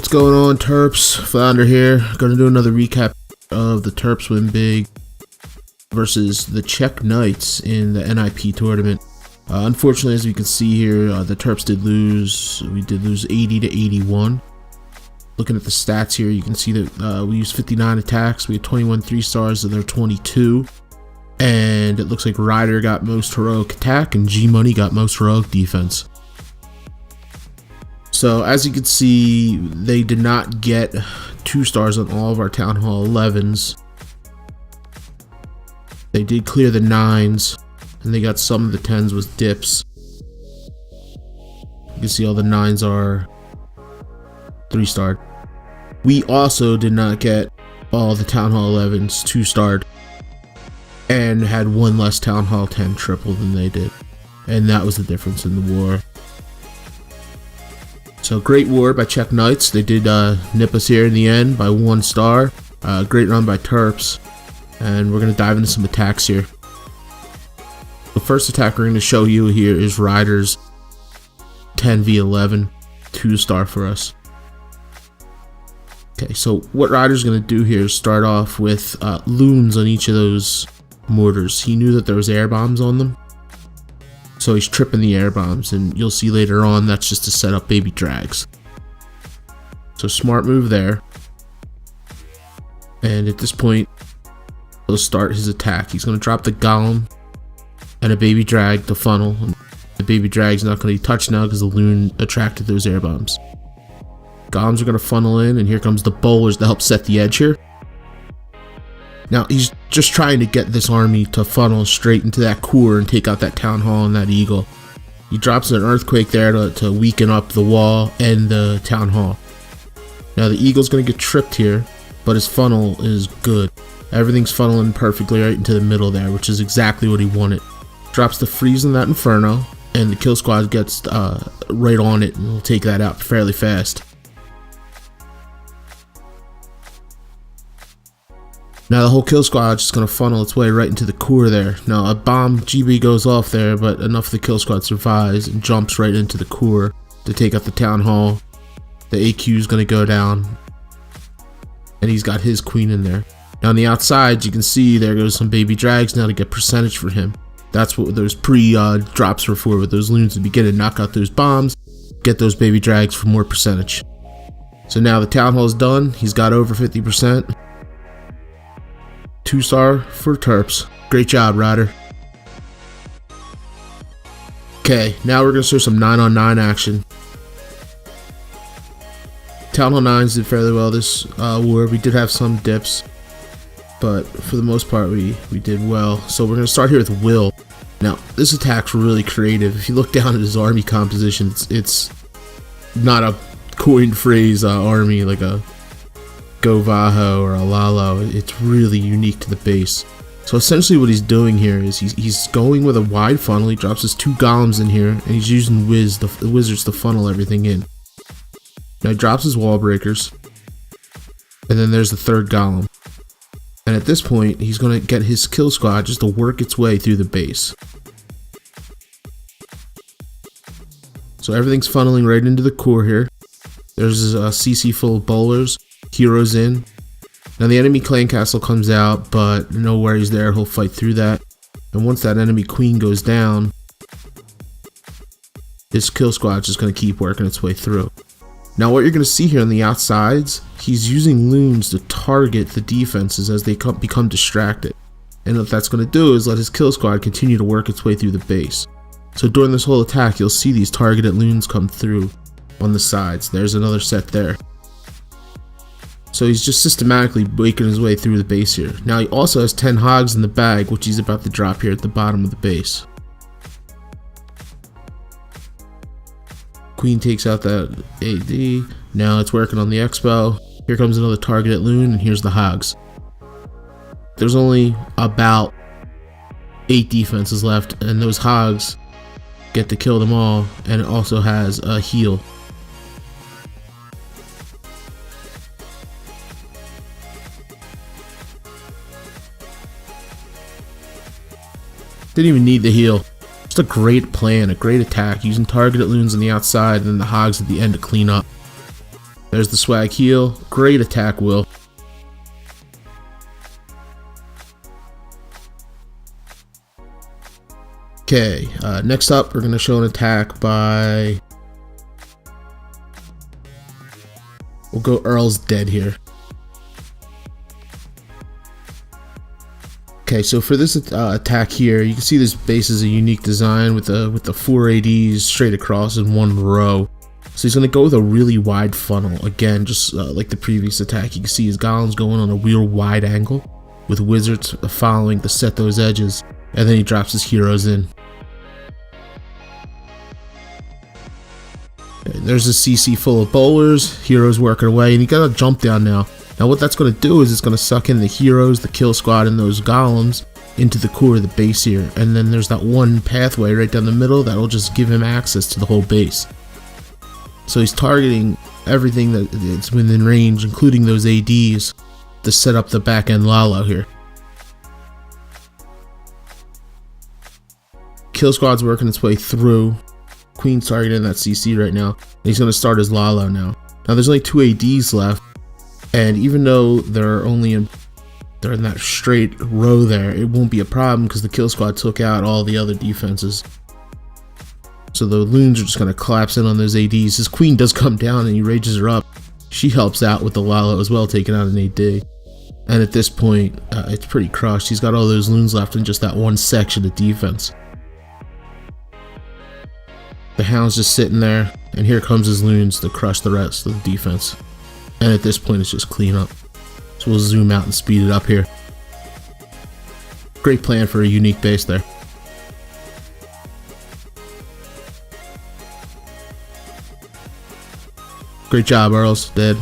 What's going on, Terps? Flounder here. Gonna do another recap of the Terps win big versus the exKnights in the NIP tournament. Unfortunately, as you can see here, the Terps did lose. We did lose 80 to 81. Looking at the stats here, you can see that we used 59 attacks. We had 21 3-stars and they're 22. And it looks like Ryder got most heroic attack and G-Money got most heroic defense. So as you can see, they did not get 2-stars on all of our Town Hall 11s. They did clear the 9s, and they got some of the 10s with dips. You can see all the 9s are 3-starred. We also did not get all the Town Hall 11s 2-starred, and had one less Town Hall 10 triple than they did. And that was the difference in the war. So great war by exKnights. They did nip us here in the end by 1 star. Great run by Terps. And we're going to dive into some attacks here. The first attack we're going to show you here is Ryder's 10v11 2-star for us. Okay, so what Ryder's going to do here is start off with loons on each of those mortars. He knew that there was air bombs on them, so he's tripping the air bombs, and you'll see later on that's just to set up baby drags. So smart move there. And at this point, he'll start his attack. He's going to drop the golem and a baby drag to funnel. And the baby drag's not going to be touched now because the loon attracted those air bombs. Golems are going to funnel in, and here comes the bowlers to help set the edge here. Now he's just trying to get this army to funnel straight into that core and take out that Town Hall and that Eagle. He drops an earthquake there to weaken up the wall and the Town Hall. Now the Eagle's going to get tripped here, but his funnel is good. Everything's funneling perfectly right into the middle there, which is exactly what he wanted. Drops the freeze in that Inferno, and the kill squad gets right on it, and will take that out fairly fast. Now the whole kill squad is just going to funnel its way right into the core there. Now a bomb GB goes off there, but enough of the kill squad survives and jumps right into the core to take out the Town Hall. The AQ is going to go down, and he's got his queen in there. Now on the outside, you can see there goes some baby drags now to get percentage for him. That's what those pre-drops were for, with those loons to begin to knock out those bombs, get those baby drags for more percentage. So now the Town Hall's done. He's got over 50%. 2-star for Terps. Great job, Ryder. Okay, now we're going to show some 9-on-9 action. Town Hall 9s did fairly well this war. We did have some dips, but for the most part we did well. So we're going to start here with Will. Now this attack's really creative. If you look down at his army composition, it's not a coined phrase army like a Govaho or a Lalo. It's really unique to the base. So essentially what he's doing here is he's going with a wide funnel. He drops his 2 golems in here, and he's using the wizards to funnel everything in. Now he drops his wall breakers, and then there's the 3rd golem. And at this point, he's going to get his kill squad just to work its way through the base. So everything's funneling right into the core here. There's a CC full of bowlers. Heroes in. Now the enemy clan castle comes out, but no worries there, he'll fight through that. And once that enemy queen goes down, his kill squad's just going to keep working its way through. Now what you're going to see here on the outsides, he's using loons to target the defenses as they become distracted. And what that's going to do is let his kill squad continue to work its way through the base. So during this whole attack, you'll see these targeted loons come through on the sides. There's another set there. So he's just systematically making his way through the base here. Now he also has 10 hogs in the bag, which he's about to drop here at the bottom of the base. Queen takes out that AD. Now it's working on the Expo. Here comes another targeted loon, and here's the hogs. There's only about 8 defenses left, and those hogs get to kill them all, and it also has a heal. Didn't even need the heal. Just a great plan, a great attack, using targeted loons on the outside and then the hogs at the end to clean up. There's the swag heal. Great attack, Will. Okay, next up, we're going to show an attack by... We'll go Earl's Dead here. Okay, so for this attack here, you can see this base is a unique design with the 4 ADs straight across in one row. So he's going to go with a really wide funnel. Again, just like the previous attack, you can see his golems going on a real wide angle with wizards following to set those edges, and then he drops his heroes in. Okay, there's a CC full of bowlers, heroes working away, and you got a jump down now. Now what that's going to do is it's going to suck in the heroes, the kill squad, and those golems into the core of the base here. And then there's that one pathway right down the middle that'll just give him access to the whole base. So he's targeting everything that's within range, including those ADs, to set up the back end Lalo here. Kill squad's working its way through. Queen's targeting that CC right now. And he's going to start his Lalo now. Now there's only 2 ADs left. And even though they're in that straight row there, it won't be a problem because the kill squad took out all the other defenses. So the loons are just going to collapse in on those ADs. His queen does come down and he rages her up. She helps out with the Lalo as well, taking out an AD. And at this point, it's pretty crushed. He's got all those loons left in just that one section of defense. The Hound's just sitting there, and here comes his loons to crush the rest of the defense. And at this point, it's just clean up. So we'll zoom out and speed it up here. Great plan for a unique base there. Great job, Earls. Dead.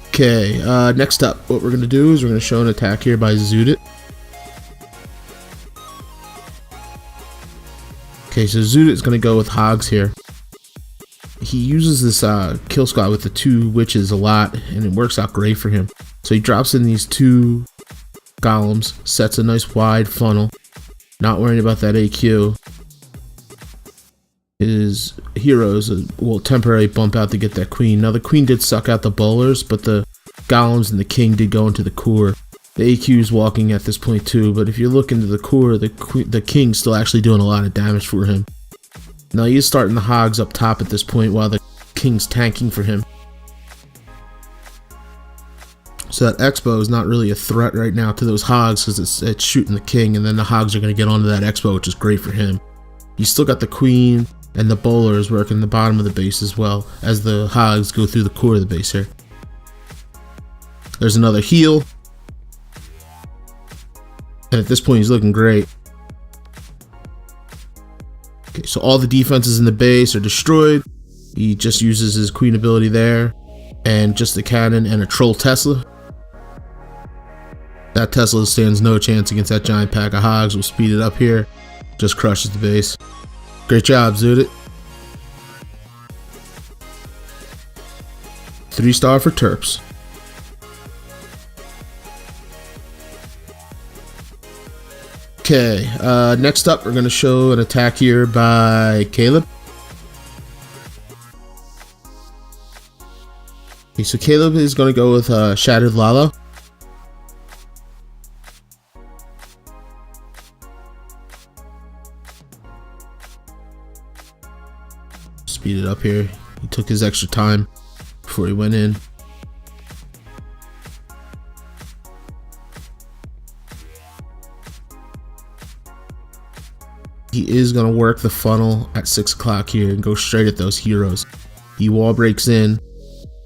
Okay, next up, what we're going to do is we're going to show an attack here by Zudit. Okay, so Zudit is going to go with Hogs here. He uses this kill squad with the 2 witches a lot, and it works out great for him. So he drops in these 2 golems, sets a nice wide funnel, not worrying about that AQ. His heroes will temporarily bump out to get that queen. Now the queen did suck out the bowlers, but the golems and the king did go into the core. The AQ is walking at this point too, but if you look into the core, the king's still actually doing a lot of damage for him. Now he is starting the hogs up top at this point while the king's tanking for him. So that Expo is not really a threat right now to those hogs because it's shooting the king, and then the hogs are going to get onto that Expo, which is great for him. You still got the queen and the bowlers working the bottom of the base as well as the hogs go through the core of the base here. There's another heal. And at this point, he's looking great. Okay, so all the defenses in the base are destroyed. He just uses his queen ability there. And just a cannon and a troll Tesla. That Tesla stands no chance against that giant pack of hogs. We'll speed it up here. Just crushes the base. Great job, Zudit. 3-star for Terps. Okay, next up we're going to show an attack here by Caleb. Okay, so Caleb is going to go with Shattered Lalo. Speed it up here. He took his extra time before he went in. He is going to work the funnel at 6 o'clock here and go straight at those heroes. He wall breaks in,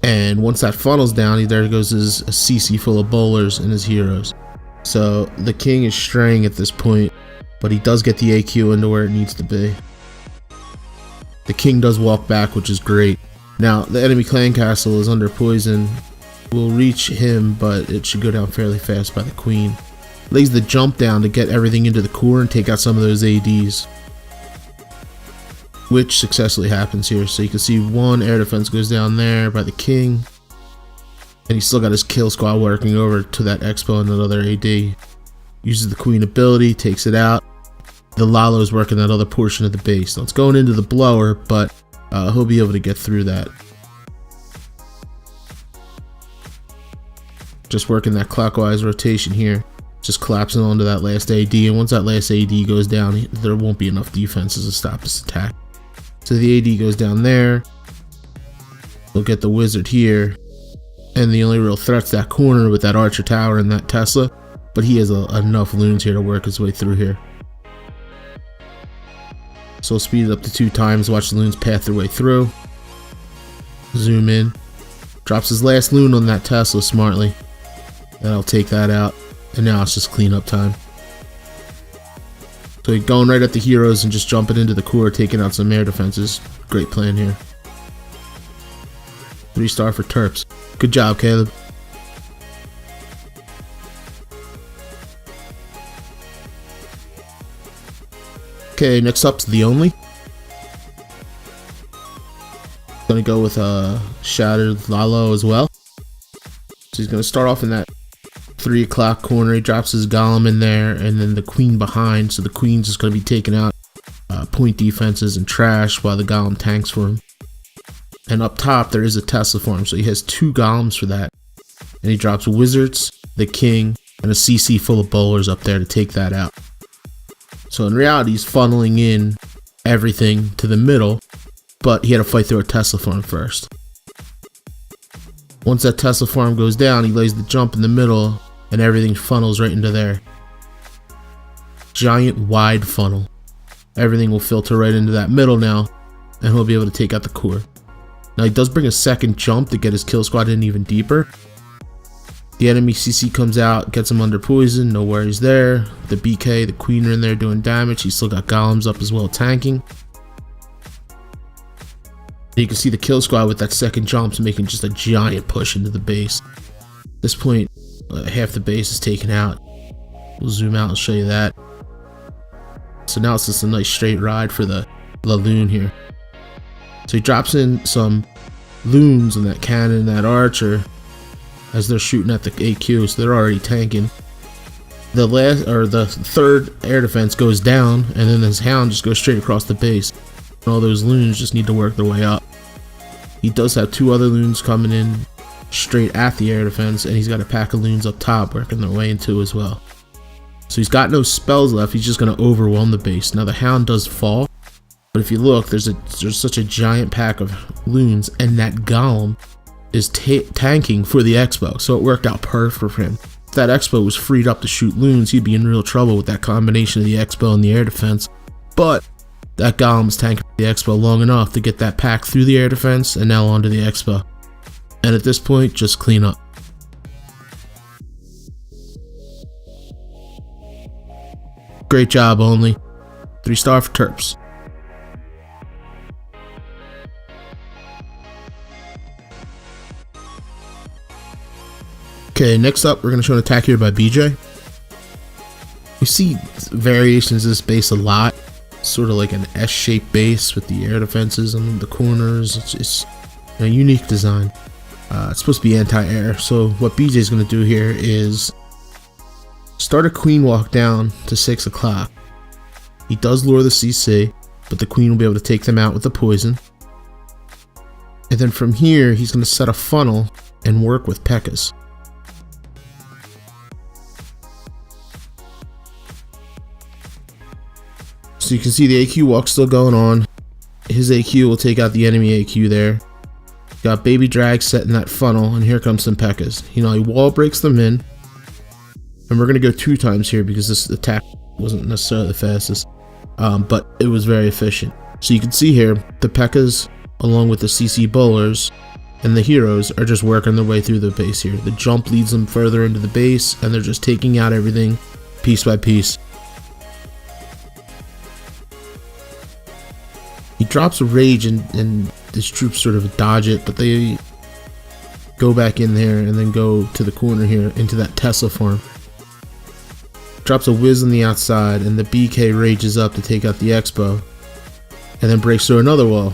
and once that funnel's down, there goes his CC full of bowlers and his heroes. So the king is straying at this point, but he does get the AQ into where it needs to be. The king does walk back, which is great. Now, the enemy clan castle is under poison. We'll reach him, but it should go down fairly fast by the queen. Lays the jump down to get everything into the core and take out some of those ADs, which successfully happens here. So you can see one air defense goes down there by the king, and he's still got his kill squad working over to that Expo and another AD. Uses the queen ability, takes it out. the Lalo's working that other portion of the base. Now it's going into the blower, but he'll be able to get through that. Just working that clockwise rotation here, just collapsing onto that last AD, and once that last AD goes down, there won't be enough defenses to stop this attack. So the AD goes down there, we'll get the wizard here, and the only real threat's that corner with that archer tower and that Tesla, but he has enough loons here to work his way through here. So we'll speed it up to 2 times, watch the loons path their way through, zoom in, drops his last loon on that Tesla smartly. That'll take that out, and now it's just cleanup time. So he's going right at the heroes and just jumping into the core, taking out some air defenses. Great plan here. 3-star for Terps. Good job, Caleb. Okay, next up's the Only. Gonna go with a Shattered Lalo as well. So he's gonna start off in that 3 o'clock corner. He drops his golem in there, and then the queen behind, so the queen's just going to be taking out point defenses and trash while the golem tanks for him. And up top there is a Tesla for him, so he has 2 golems for that, and he drops wizards, the king, and a CC full of bowlers up there to take that out. So in reality he's funneling in everything to the middle, but he had to fight through a Tesla for him first. Once that Tesla farm goes down, he lays the jump in the middle, and everything funnels right into there. Giant wide funnel. Everything will filter right into that middle now, and he'll be able to take out the core. Now he does bring a second jump to get his kill squad in even deeper. The enemy CC comes out, gets him under poison, no worries there. The BK, the queen are in there doing damage. He's still got golems up as well tanking. You can see the kill squad with that second jump making just a giant push into the base. At this point, half the base is taken out. We'll zoom out and show you that. So now it's just a nice straight ride for the loon here. So he drops in some loons and that cannon and that archer as they're shooting at the AQ, so they're already tanking. The third air defense goes down, and then this hound just goes straight across the base. And all those loons just need to work their way up. He does have 2 other loons coming in straight at the air defense, and he's got a pack of loons up top working their way into as well. So he's got no spells left, he's just going to overwhelm the base. Now the hound does fall, but if you look, there's such a giant pack of loons, and that golem is tanking for the expo, so it worked out perfect for him. If that expo was freed up to shoot loons, he'd be in real trouble with that combination of the expo and the air defense, but that golem was tanking for the expo long enough to get that pack through the air defense and now onto the expo. And at this point, just clean up. Great job, Only. 3-star for Terps. Okay, next up we're going to show an attack here by BJ. We see variations of this base a lot. Sort of like an S-shaped base with the air defenses on the corners. It's a unique design. It's supposed to be anti-air, so what BJ is going to do here is start a queen walk down to 6 o'clock. He does lure the CC, but the queen will be able to take them out with the poison. And then from here, he's going to set a funnel and work with P.E.K.K.A.s. So you can see the AQ walk still going on. His AQ will take out the enemy AQ there. Got baby drag set in that funnel, and here comes some P.E.K.K.A.s. You know, he wall breaks them in. And we're going to go 2 times here because this attack wasn't necessarily the fastest. But it was very efficient. So you can see here, the P.E.K.K.A.s, along with the CC bowlers and the heroes, are just working their way through the base here. The jump leads them further into the base, and they're just taking out everything piece by piece. He drops a rage and his troops sort of dodge it, but they go back in there and then go to the corner here into that Tesla farm. Drops a whiz on the outside, and the BK rages up to take out the expo, and then breaks through another wall.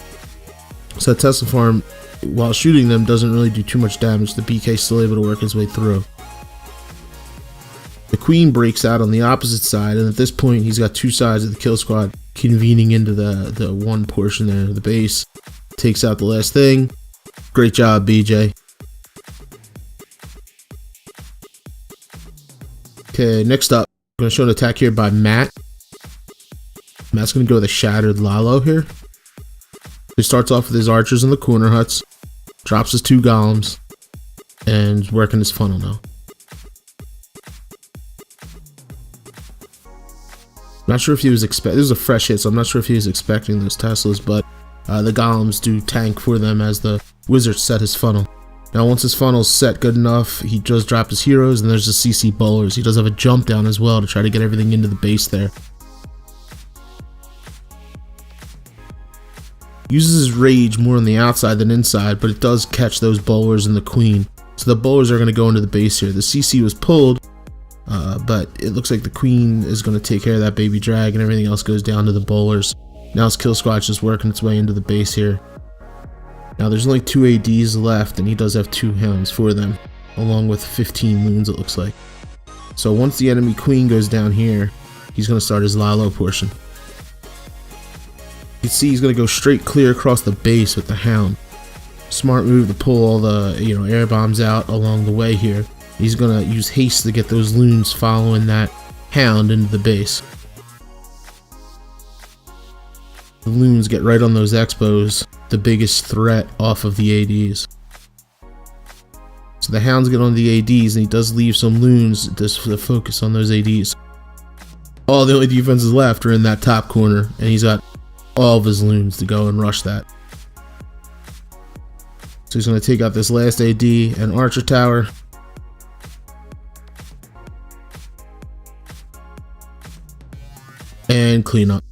So that Tesla farm, while shooting them, doesn't really do too much damage. The BK is still able to work his way through. The Queen breaks out on the opposite side, and at this point he's got two sides of the kill squad convening into the one portion there of the base. Takes out the last thing. Great job, BJ. Okay, next up, I'm going to show an attack here by Matt. Matt's going to go with a Shattered Lalo here. He starts off with his archers in the corner huts, drops his 2 golems, and is working his funnel now. Not sure if he was this is a fresh hit, so I'm not sure if he was expecting those Teslas, but the golems do tank for them as the wizard set his funnel. Now once his funnel's set good enough, he does drop his heroes, and there's the CC bowlers. He does have a jump down as well to try to get everything into the base there. Uses his rage more on the outside than inside, but it does catch those bowlers and the queen. So the bowlers are going to go into the base here. The CC was pulled, but it looks like the queen is going to take care of that baby drag, and everything else goes down to the bowlers. Now his kill squad's just working its way into the base here. Now there's only 2 ADs left, and he does have 2 hounds for them, along with 15 loons it looks like. So once the enemy queen goes down here, he's going to start his Lalo portion. You can see he's going to go straight clear across the base with the hound. Smart move to pull all the air bombs out along the way here. He's going to use haste to get those loons following that hound into the base. The loons get right on those expos, the biggest threat off of the ADs. So the hounds get on the ADs, and he does leave some loons just to focus on those ADs. All the only defenses left are in that top corner, and he's got all of his loons to go and rush that. So he's going to take out this last AD and archer tower. And clean up.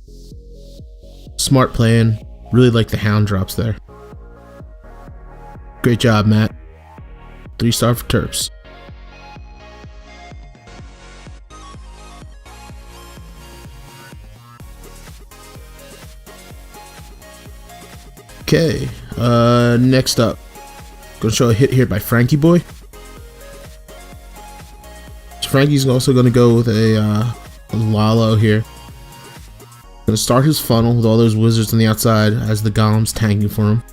Smart plan. Really like the hound drops there. Great job, Matt. 3-star for Terps. Okay, next up, gonna show a hit here by Frankie Boy. So Frankie's also gonna go with a Lalo here. Gonna start his funnel with all those wizards on the outside as the golems tanking for him.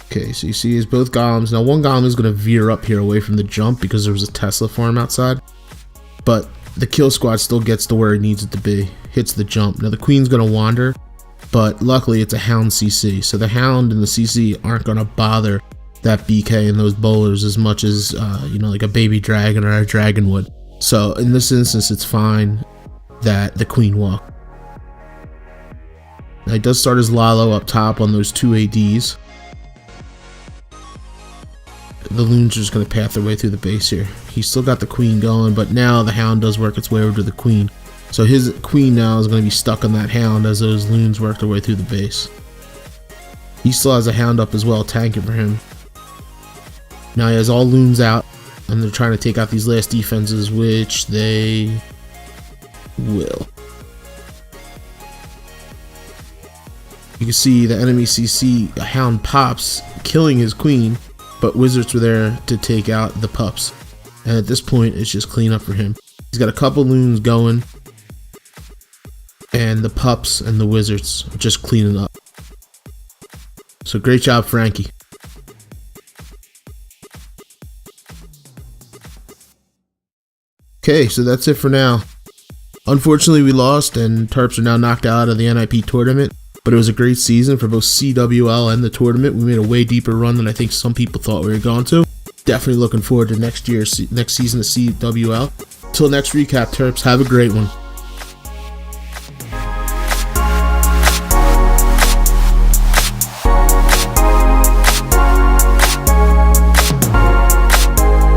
Okay, so you see his both golems. Now one golem is gonna veer up here away from the jump because there was a Tesla farm outside, but the kill squad still gets to where it needs it to be. Hits the jump. Now the queen's gonna wander, but luckily it's a hound CC, so the hound and the CC aren't gonna bother that BK and those bowlers as much as like a baby dragon or a dragon would. So in this instance, it's fine that the queen walk. Now he does start his Lalo up top on those 2 ADs. The loons are just going to path their way through the base here. He's still got the queen going, but now the hound does work its way over to the queen. So his queen now is going to be stuck on that hound as those loons work their way through the base. He still has a hound up as well, tanking for him. Now he has all loons out, and they're trying to take out these last defenses, which they will. You can see the enemy CC, a hound pops, killing his queen, but wizards were there to take out the pups. And at this point, it's just clean up for him. He's got a couple loons going, and the pups and the wizards just cleaning up. So great job, Frankie. Okay, so that's it for now. Unfortunately, we lost, and Terps are now knocked out of the NIP tournament. But it was a great season for both CWL and the tournament. We made a way deeper run than I think some people thought we were going to. Definitely looking forward to next season of CWL. Till next recap, Terps, have a great one.